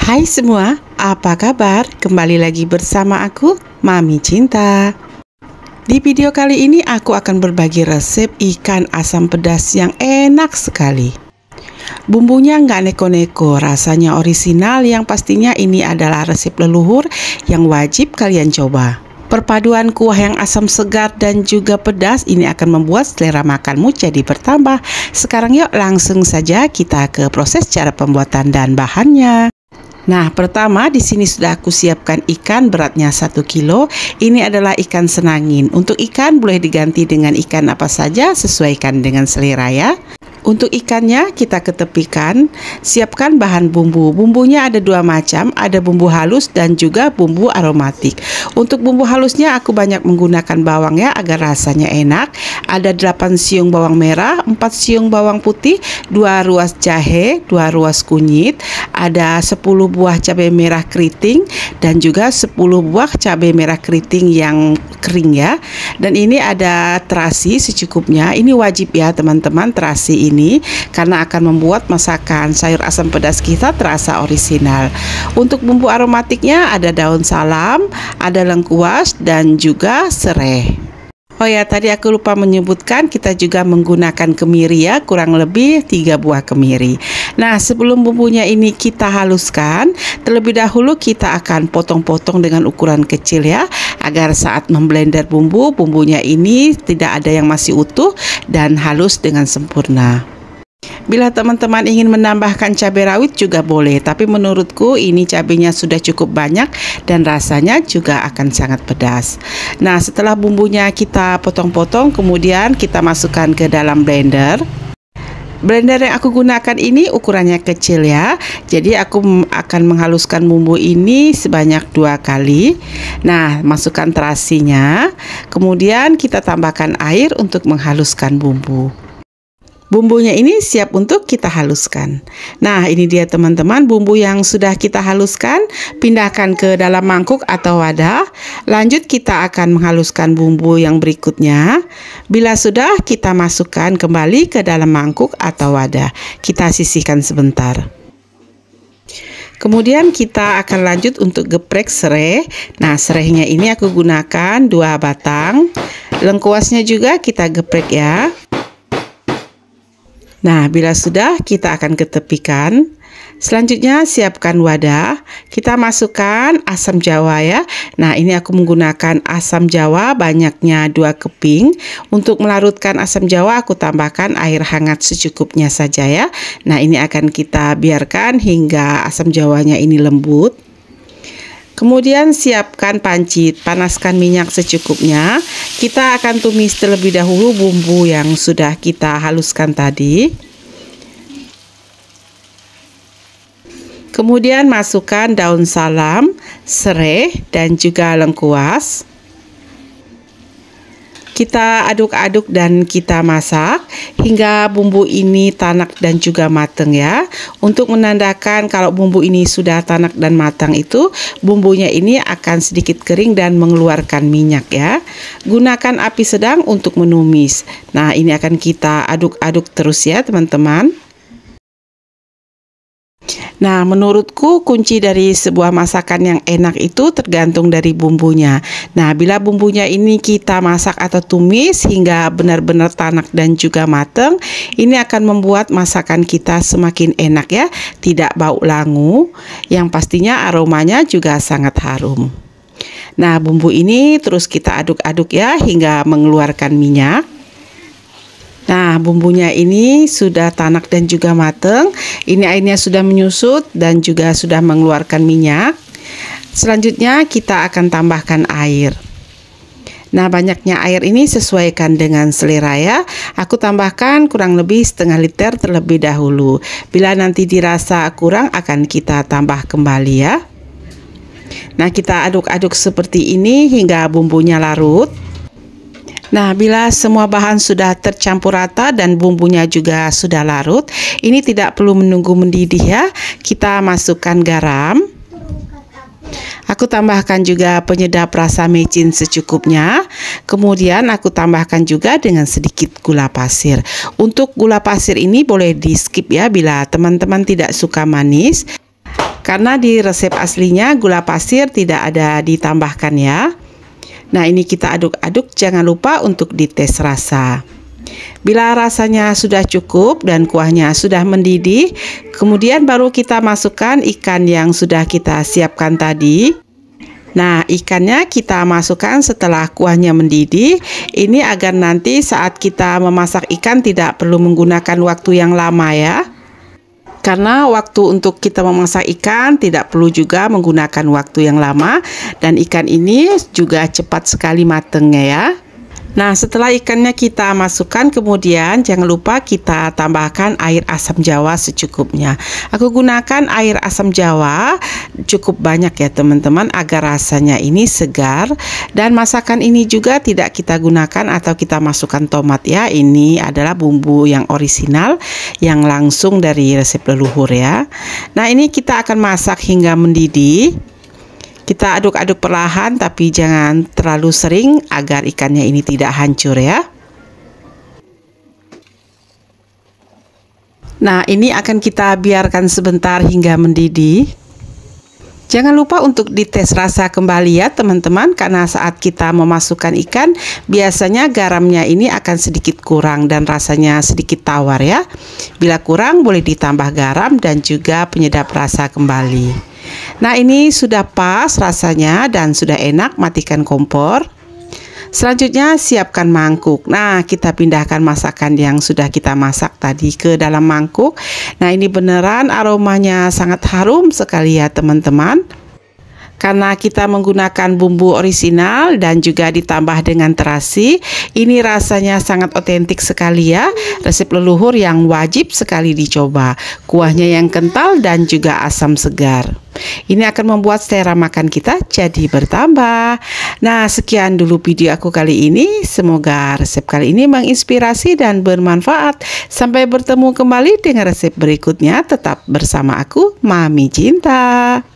Hai semua, apa kabar? Kembali lagi bersama aku, Mami Cinta. Di video kali ini aku akan berbagi resep ikan asam pedas yang enak sekali. Bumbunya nggak neko-neko, rasanya orisinal yang pastinya ini adalah resep leluhur yang wajib kalian coba. Perpaduan kuah yang asam segar dan juga pedas ini akan membuat selera makanmu jadi bertambah. Sekarang yuk langsung saja kita ke proses cara pembuatan dan bahannya. Nah, pertama di sini sudah aku siapkan ikan beratnya 1 kilo. Ini adalah ikan senangin. Untuk ikan boleh diganti dengan ikan apa saja, sesuaikan dengan selera ya. Untuk ikannya kita ketepikan, siapkan bahan bumbu. Bumbunya ada 2 macam, ada bumbu halus dan juga bumbu aromatik. Untuk bumbu halusnya aku banyak menggunakan bawang ya agar rasanya enak. Ada 8 siung bawang merah, 4 siung bawang putih, 2 ruas jahe, 2 ruas kunyit, ada 10 buah cabai merah keriting dan juga 10 buah cabai merah keriting yang kering ya. Dan ini ada terasi secukupnya. Ini wajib ya teman-teman, terasi ini karena akan membuat masakan sayur asam pedas kita terasa orisinal. Untuk bumbu aromatiknya ada daun salam, ada lengkuas dan juga serai. Oh ya, tadi aku lupa menyebutkan kita juga menggunakan kemiri ya, kurang lebih 3 buah kemiri. Nah, sebelum bumbunya ini kita haluskan, terlebih dahulu kita akan potong-potong dengan ukuran kecil ya, agar saat memblender bumbunya ini tidak ada yang masih utuh dan halus dengan sempurna. Bila teman-teman ingin menambahkan cabai rawit juga boleh, tapi menurutku ini cabainya sudah cukup banyak dan rasanya juga akan sangat pedas. Nah, setelah bumbunya kita potong-potong, kemudian kita masukkan ke dalam blender. Blender yang aku gunakan ini ukurannya kecil ya, jadi aku akan menghaluskan bumbu ini sebanyak 2 kali. Nah, masukkan terasinya, kemudian kita tambahkan air untuk menghaluskan bumbu. Bumbunya ini siap untuk kita haluskan. Nah, ini dia teman-teman bumbu yang sudah kita haluskan. Pindahkan ke dalam mangkuk atau wadah. Lanjut kita akan menghaluskan bumbu yang berikutnya. Bila sudah, kita masukkan kembali ke dalam mangkuk atau wadah. Kita sisihkan sebentar. Kemudian kita akan lanjut untuk geprek serai. Nah, serainya ini aku gunakan 2 batang. Lengkuasnya juga kita geprek ya. Nah, bila sudah kita akan ketepikan. Selanjutnya siapkan wadah. Kita masukkan asam jawa ya. Nah, ini aku menggunakan asam jawa banyaknya 2 keping. Untuk melarutkan asam jawa aku tambahkan air hangat secukupnya saja ya. Nah, ini akan kita biarkan hingga asam jawanya ini lembut. Kemudian siapkan panci, panaskan minyak secukupnya. Kita akan tumis terlebih dahulu bumbu yang sudah kita haluskan tadi. Kemudian masukkan daun salam, serai dan juga lengkuas. Kita aduk-aduk dan kita masak hingga bumbu ini tanak dan juga matang ya. Untuk menandakan kalau bumbu ini sudah tanak dan matang itu, bumbunya ini akan sedikit kering dan mengeluarkan minyak ya. Gunakan api sedang untuk menumis. Nah, ini akan kita aduk-aduk terus ya teman-teman. Nah, menurutku kunci dari sebuah masakan yang enak itu tergantung dari bumbunya. Nah, bila bumbunya ini kita masak atau tumis hingga benar-benar tanak dan juga matang, ini akan membuat masakan kita semakin enak ya, tidak bau langu, yang pastinya aromanya juga sangat harum. Nah, bumbu ini terus kita aduk-aduk ya hingga mengeluarkan minyak. Nah, bumbunya ini sudah tanak dan juga mateng. Ini airnya sudah menyusut dan juga sudah mengeluarkan minyak. Selanjutnya kita akan tambahkan air. Nah, banyaknya air ini sesuaikan dengan selera ya. Aku tambahkan kurang lebih setengah liter terlebih dahulu. Bila nanti dirasa kurang akan kita tambah kembali ya. Nah, kita aduk-aduk seperti ini hingga bumbunya larut. Nah, bila semua bahan sudah tercampur rata dan bumbunya juga sudah larut, ini tidak perlu menunggu mendidih ya. Kita masukkan garam. Aku tambahkan juga penyedap rasa micin secukupnya. Kemudian aku tambahkan juga dengan sedikit gula pasir. Untuk gula pasir ini boleh di skip ya bila teman-teman tidak suka manis. Karena di resep aslinya gula pasir tidak ada ditambahkan ya. Nah, ini kita aduk-aduk, jangan lupa untuk dites rasa. Bila rasanya sudah cukup dan kuahnya sudah mendidih, kemudian baru kita masukkan ikan yang sudah kita siapkan tadi. Nah, ikannya kita masukkan setelah kuahnya mendidih. Ini agar nanti saat kita memasak ikan tidak perlu menggunakan waktu yang lama ya. Karena waktu untuk kita memasak ikan tidak perlu juga menggunakan waktu yang lama, dan ikan ini juga cepat sekali matangnya ya. Nah, setelah ikannya kita masukkan, kemudian jangan lupa kita tambahkan air asam jawa secukupnya. Aku gunakan air asam jawa cukup banyak ya teman-teman, agar rasanya ini segar. Dan masakan ini juga tidak kita gunakan atau kita masukkan tomat ya. Ini adalah bumbu yang orisinal yang langsung dari resep leluhur ya. Nah, ini kita akan masak hingga mendidih. Kita aduk-aduk perlahan tapi jangan terlalu sering agar ikannya ini tidak hancur ya. Nah, ini akan kita biarkan sebentar hingga mendidih. Jangan lupa untuk dites rasa kembali ya teman-teman, karena saat kita memasukkan ikan biasanya garamnya ini akan sedikit kurang dan rasanya sedikit tawar ya. Bila kurang boleh ditambah garam dan juga penyedap rasa kembali. Nah, ini sudah pas rasanya dan sudah enak, matikan kompor. Selanjutnya siapkan mangkuk. Nah, kita pindahkan masakan yang sudah kita masak tadi ke dalam mangkuk. Nah, ini beneran aromanya sangat harum sekali ya teman-teman. Karena kita menggunakan bumbu orisinal dan juga ditambah dengan terasi, ini rasanya sangat otentik sekali ya. Resep leluhur yang wajib sekali dicoba. Kuahnya yang kental dan juga asam segar. Ini akan membuat selera makan kita jadi bertambah. Nah, sekian dulu video aku kali ini. Semoga resep kali ini menginspirasi dan bermanfaat. Sampai bertemu kembali dengan resep berikutnya. Tetap bersama aku, Mami Cinta.